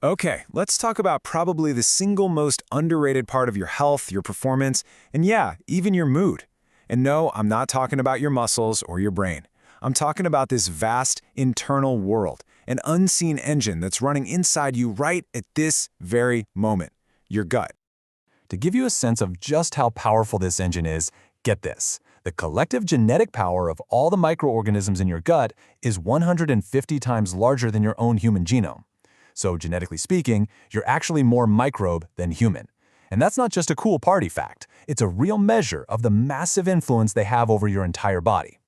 Okay, let's talk about probably the single most underrated part of your health, your performance, and yeah, even your mood. And no, I'm not talking about your muscles or your brain. I'm talking about this vast internal world, an unseen engine that's running inside you right at this very moment, your gut. To give you a sense of just how powerful this engine is, get this. The collective genetic power of all the microorganisms in your gut is 150 times larger than your own human genome. So genetically speaking, you're actually more microbe than human. And that's not just a cool party fact. It's a real measure of the massive influence they have over your entire body.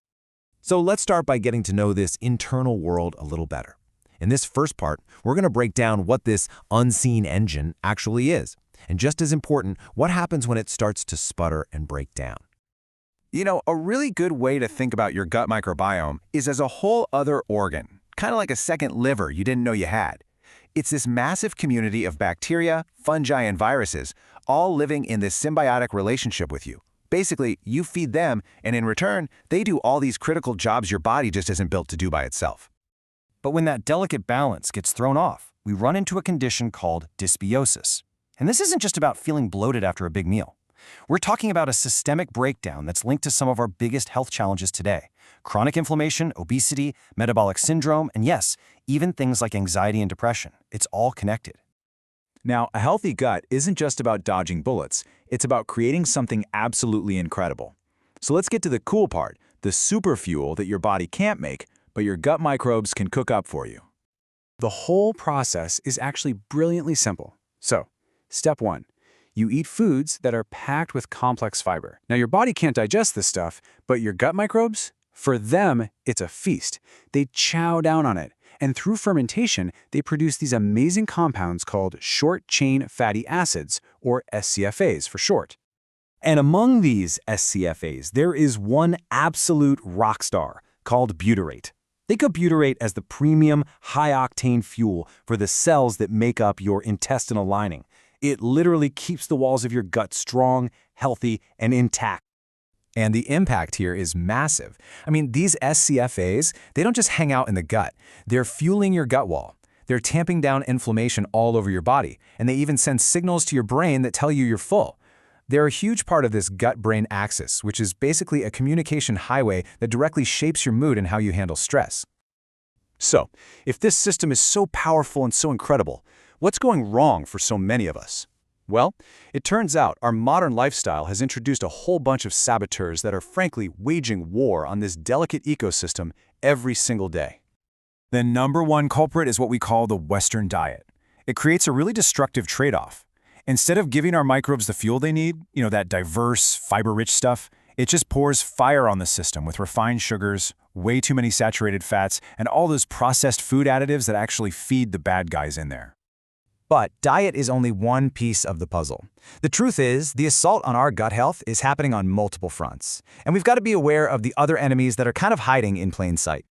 So let's start by getting to know this internal world a little better. In this first part, we're going to break down what this unseen engine actually is. And just as important, what happens when it starts to sputter and break down. You know, a really good way to think about your gut microbiome is as a whole other organ, kind of like a second liver you didn't know you had. It's this massive community of bacteria, fungi, and viruses, all living in this symbiotic relationship with you. Basically, you feed them, and in return, they do all these critical jobs your body just isn't built to do by itself. But when that delicate balance gets thrown off, we run into a condition called dysbiosis. And this isn't just about feeling bloated after a big meal. We're talking about a systemic breakdown that's linked to some of our biggest health challenges today: chronic inflammation, obesity, metabolic syndrome, and yes, even things like anxiety and depression. It's all connected. Now, a healthy gut isn't just about dodging bullets. It's about creating something absolutely incredible. So let's get to the cool part, the super fuel that your body can't make, but your gut microbes can cook up for you. The whole process is actually brilliantly simple. So, step 1. You eat foods that are packed with complex fiber. Now, your body can't digest this stuff, but your gut microbes, for them, it's a feast. They chow down on it, and through fermentation, they produce these amazing compounds called short-chain fatty acids, or SCFAs for short. And among these SCFAs, there is one absolute rock star called butyrate. Think of butyrate as the premium, high-octane fuel for the cells that make up your intestinal lining. It literally keeps the walls of your gut strong, healthy, and intact. And the impact here is massive. I mean, these SCFAs, they don't just hang out in the gut. They're fueling your gut wall. They're tamping down inflammation all over your body, and they even send signals to your brain that tell you you're full. They're a huge part of this gut-brain axis, which is basically a communication highway that directly shapes your mood and how you handle stress. So, if this system is so powerful and so incredible, what's going wrong for so many of us? Well, it turns out our modern lifestyle has introduced a whole bunch of saboteurs that are frankly waging war on this delicate ecosystem every single day. The number one culprit is what we call the Western diet. It creates a really destructive trade-off. Instead of giving our microbes the fuel they need, that diverse, fiber-rich stuff, it just pours fire on the system with refined sugars, way too many saturated fats, and all those processed food additives that actually feed the bad guys in there. But diet is only one piece of the puzzle. The truth is, the assault on our gut health is happening on multiple fronts, and we've got to be aware of the other enemies that are kind of hiding in plain sight.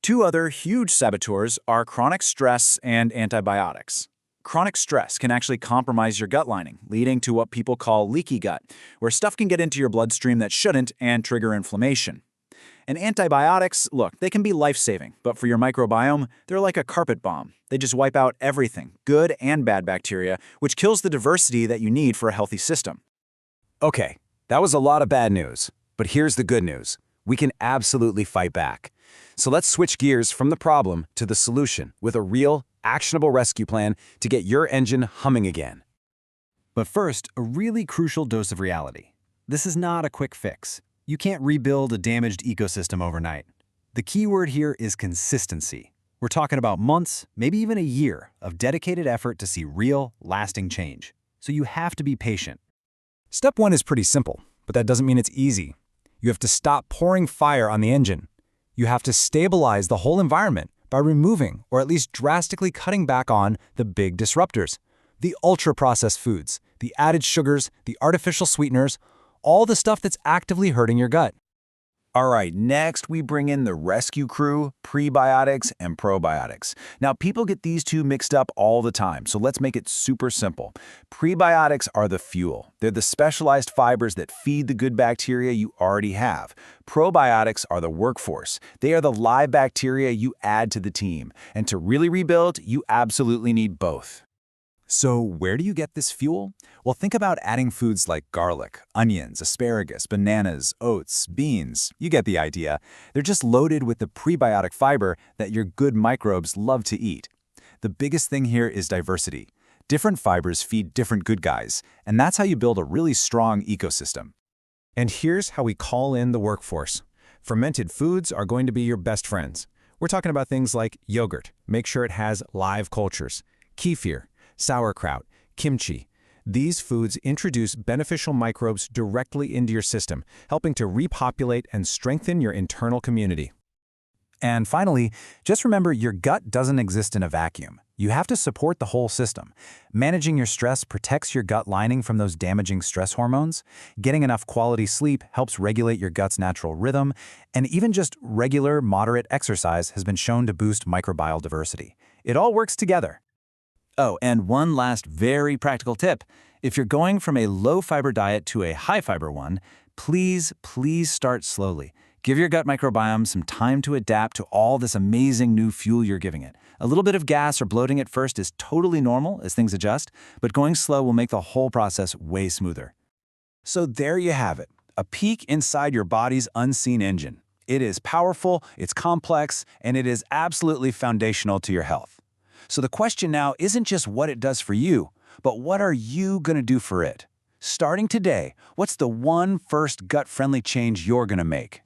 Two other huge saboteurs are chronic stress and antibiotics. Chronic stress can actually compromise your gut lining, leading to what people call leaky gut, where stuff can get into your bloodstream that shouldn't and trigger inflammation. And antibiotics, look, they can be life-saving, but for your microbiome, they're like a carpet bomb. They just wipe out everything, good and bad bacteria, which kills the diversity that you need for a healthy system. Okay, that was a lot of bad news, but here's the good news. We can absolutely fight back. So let's switch gears from the problem to the solution with a real, actionable rescue plan to get your engine humming again. But first, a really crucial dose of reality. This is not a quick fix. You can't rebuild a damaged ecosystem overnight. The key word here is consistency. We're talking about months, maybe even a year, of dedicated effort to see real, lasting change. So you have to be patient. Step 1 is pretty simple, but that doesn't mean it's easy. You have to stop pouring fire on the engine. You have to stabilize the whole environment by removing or at least drastically cutting back on the big disruptors. The ultra-processed foods, the added sugars, the artificial sweeteners, all the stuff that's actively hurting your gut. All right, next we bring in the rescue crew, prebiotics and probiotics. Now, people get these two mixed up all the time, so let's make it super simple. Prebiotics are the fuel. They're the specialized fibers that feed the good bacteria you already have. Probiotics are the workforce. They are the live bacteria you add to the team. And to really rebuild, you absolutely need both. So where do you get this fuel? Well, think about adding foods like garlic, onions, asparagus, bananas, oats, beans. You get the idea. They're just loaded with the prebiotic fiber that your good microbes love to eat. The biggest thing here is diversity. Different fibers feed different good guys, and that's how you build a really strong ecosystem. And here's how we call in the workforce. Fermented foods are going to be your best friends. We're talking about things like yogurt. Make sure it has live cultures. Kefir, sauerkraut, kimchi. These foods introduce beneficial microbes directly into your system, helping to repopulate and strengthen your internal community. And finally, just remember your gut doesn't exist in a vacuum. You have to support the whole system. Managing your stress protects your gut lining from those damaging stress hormones. Getting enough quality sleep helps regulate your gut's natural rhythm. And even just regular, moderate exercise has been shown to boost microbial diversity. It all works together. Oh, and one last very practical tip. If you're going from a low-fiber diet to a high-fiber one, please start slowly. Give your gut microbiome some time to adapt to all this amazing new fuel you're giving it. A little bit of gas or bloating at first is totally normal as things adjust, but going slow will make the whole process way smoother. So there you have it, a peek inside your body's unseen engine. It is powerful, it's complex, and it is absolutely foundational to your health. So the question now isn't just what it does for you, but what are you going to do for it? Starting today, what's the one first gut-friendly change you're going to make?